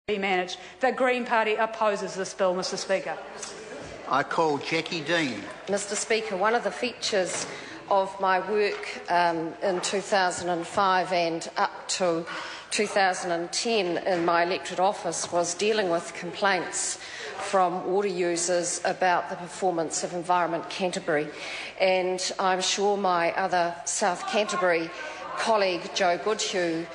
be managed. The Green Party opposes this bill, Mr Speaker. I call Jackie Dean. Mr Speaker, one of the features of my work in 2005 and up to 2010 in my electorate office was dealing with complaints from water users about the performance of Environment Canterbury. And I'm sure my other South Canterbury colleague, Joe Goodhue,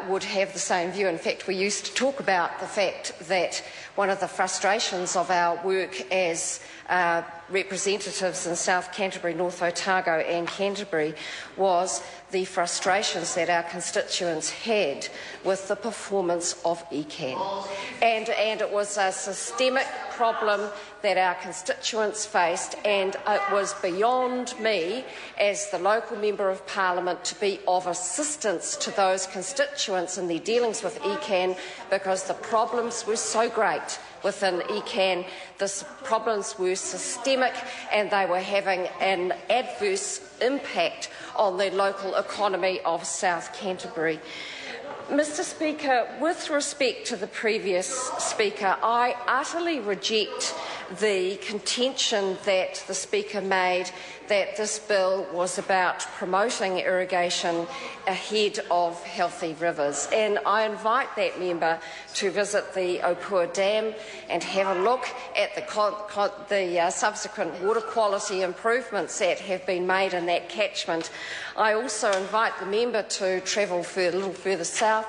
would have the same view. In fact, we used to talk about the fact that one of the frustrations of our work as representatives in South Canterbury, North Otago and Canterbury was the frustrations that our constituents had with the performance of ECAN. And it was a systemic problem that our constituents faced, and it was beyond me as the local Member of Parliament to be of assistance to those constituents in their dealings with ECAN, because the problems were so great within ECAN. The problems were systemic and they were having an adverse impact on the local economy of South Canterbury. Mr Speaker, with respect to the previous speaker, I utterly reject the contention that the Speaker made that this bill was about promoting irrigation ahead of healthy rivers. And I invite that member to visit the Opua Dam and have a look at the subsequent water quality improvements that have been made in that catchment. I also invite the member to travel a little further south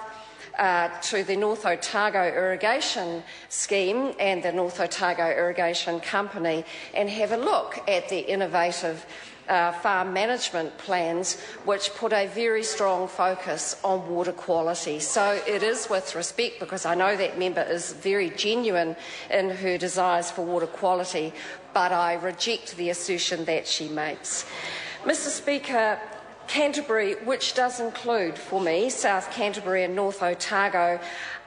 to the North Otago Irrigation Scheme and the North Otago Irrigation Company and have a look at the innovative farm management plans which put a very strong focus on water quality. So it is with respect, because I know that member is very genuine in her desires for water quality, but I reject the assertion that she makes. Mr Speaker, Canterbury, which does include, for me, South Canterbury and North Otago,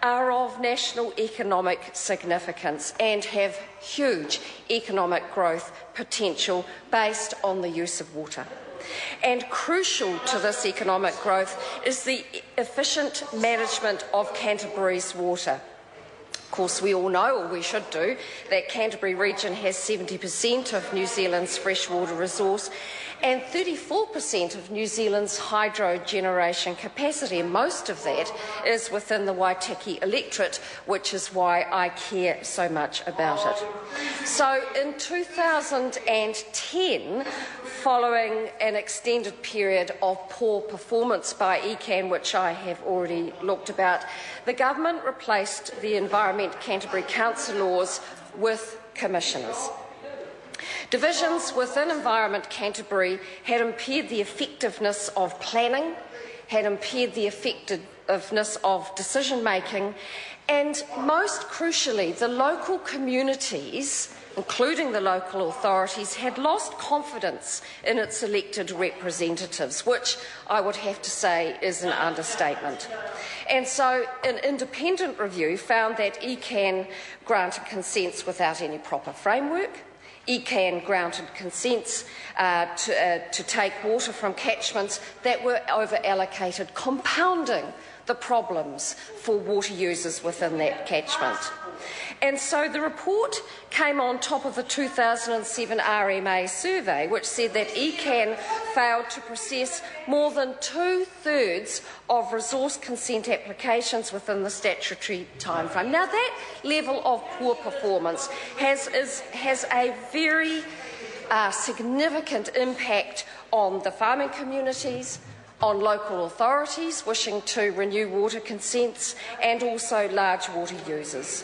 are of national economic significance and have huge economic growth potential based on the use of water. And crucial to this economic growth is the efficient management of Canterbury's water. Of course, we all know, or we should do, that Canterbury region has 70% of New Zealand's freshwater resource and 34% of New Zealand's hydro generation capacity, and most of that is within the Waitaki electorate, which is why I care so much about it. So in 2010, following an extended period of poor performance by ECAN, which I have already looked about, the government replaced the Environment Canterbury Council laws with commissioners. Divisions within Environment Canterbury had impaired the effectiveness of planning, had impaired the effectiveness of decision-making, and most crucially, the local communities, including the local authorities, had lost confidence in its elected representatives, which I would have to say is an understatement. And so an independent review found that ECAN granted consents without any proper framework. ECAN granted consents to take water from catchments that were over-allocated, compounding the problems for water users within that catchment. And so the report came on top of the 2007 RMA survey, which said that ECAN failed to process more than 2/3 of resource consent applications within the statutory timeframe. Now, that level of poor performance has a very significant impact on the farming communities, on local authorities wishing to renew water consents, and also large water users.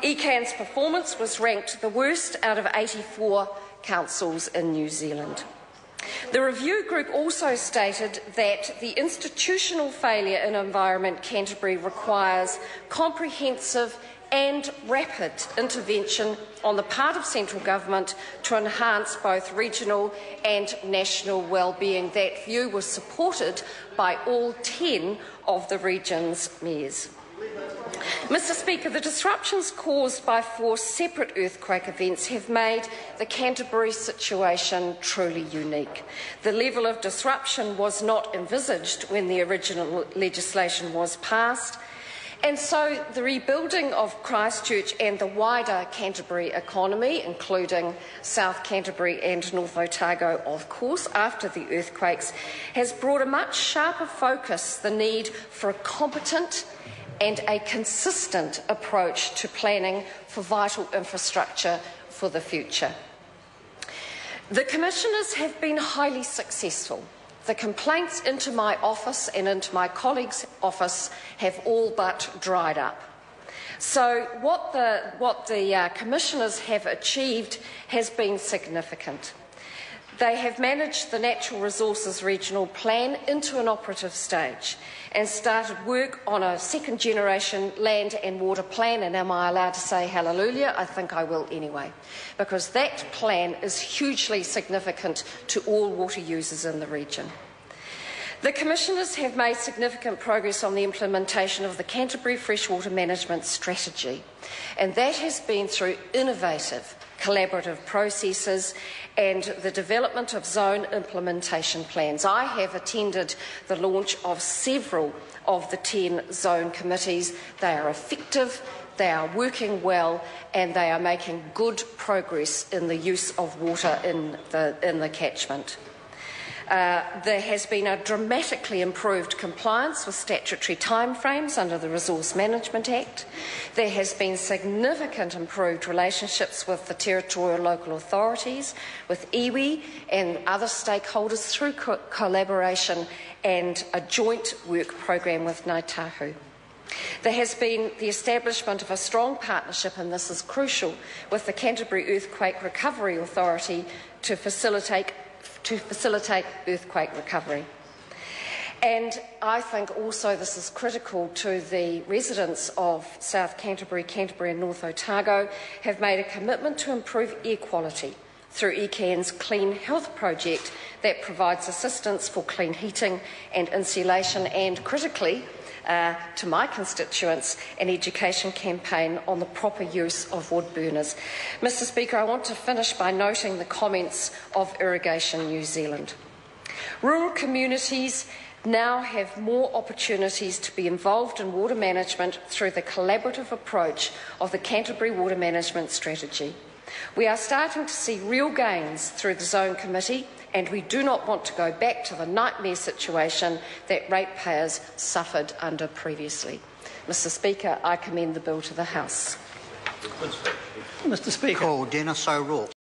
ECAN's performance was ranked the worst out of 84 councils in New Zealand. The review group also stated that the institutional failure in Environment Canterbury requires comprehensive and rapid intervention on the part of central government to enhance both regional and national well-being. That view was supported by all 10 of the region's mayors. Mr Speaker, the disruptions caused by 4 separate earthquake events have made the Canterbury situation truly unique. The level of disruption was not envisaged when the original legislation was passed, And so the rebuilding of Christchurch and the wider Canterbury economy, including South Canterbury and North Otago, of course, after the earthquakes, has brought a much sharper focus the need for a competent and a consistent approach to planning for vital infrastructure for the future. The Commissioners have been highly successful. The complaints into my office and into my colleague's office have all but dried up. So what the Commissioners have achieved has been significant. They have managed the Natural Resources Regional Plan into an operative stage and started work on a second-generation land and water plan. And am I allowed to say hallelujah? I think I will anyway, because that plan is hugely significant to all water users in the region. The Commissioners have made significant progress on the implementation of the Canterbury Freshwater Management Strategy, and that has been through innovative collaborative processes and the development of zone implementation plans. I have attended the launch of several of the 10 zone committees. They are effective, they are working well, and they are making good progress in the use of water in the catchment. There has been a dramatically improved compliance with statutory timeframes under the Resource Management Act. There has been significant improved relationships with the territorial local authorities, with iwi and other stakeholders through collaboration and a joint work program with Ngāi Tahu. There has been the establishment of a strong partnership, and this is crucial, with the Canterbury Earthquake Recovery Authority to facilitate earthquake recovery. And I think also this is critical to the residents of South Canterbury, Canterbury and North Otago have made a commitment to improve air quality through ECAN's Clean Health project that provides assistance for clean heating and insulation, and critically to my constituents, an education campaign on the proper use of wood burners. Mr. Speaker, I want to finish by noting the comments of Irrigation New Zealand. Rural communities now have more opportunities to be involved in water management through the collaborative approach of the Canterbury Water Management Strategy. We are starting to see real gains through the Zone Committee, and we do not want to go back to the nightmare situation that ratepayers suffered under previously. Mr. Speaker, I commend the bill to the House. Mr. Speaker. Call Dennis O'Rourke.